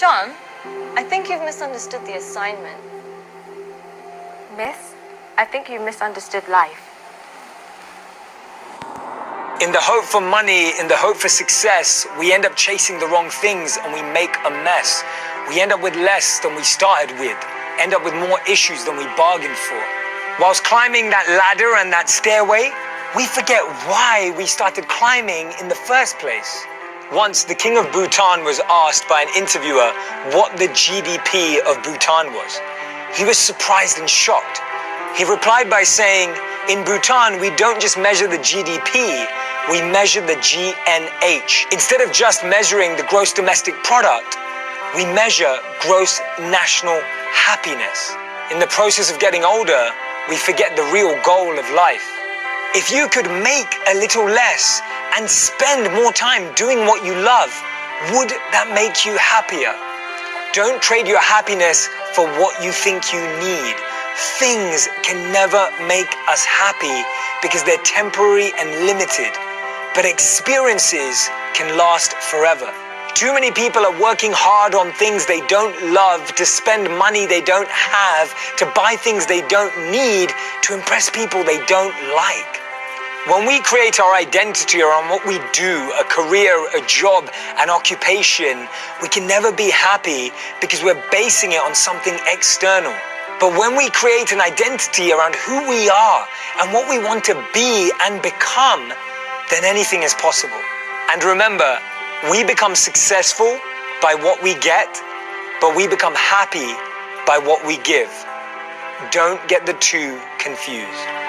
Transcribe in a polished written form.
John, I think you've misunderstood the assignment. Miss, I think you misunderstood life. In the hope for money, in the hope for success, we end up chasing the wrong things and we make a mess. We end up with less than we started with, end up with more issues than we bargained for. Whilst climbing that ladder and that stairway, we forget why we started climbing in the first place. Once, the king of Bhutan was asked by an interviewer what the GDP of Bhutan was. He was surprised and shocked. He replied by saying, in Bhutan, we don't just measure the GDP, we measure the GNH. Instead of just measuring the gross domestic product, we measure gross national happiness. In the process of getting older, we forget the real goal of life. If you could make a little less and spend more time doing what you love, would that make you happier? Don't trade your happiness for what you think you need. Things can never make us happy because they're temporary and limited, but experiences can last forever. Too many people are working hard on things they don't love, to spend money they don't have, to buy things they don't need, to impress people they don't like. When we create our identity around what we do, a career, a job, an occupation, we can never be happy because we're basing it on something external. But when we create an identity around who we are and what we want to be and become, then anything is possible. And remember, we become successful by what we get, but we become happy by what we give. Don't get the two confused.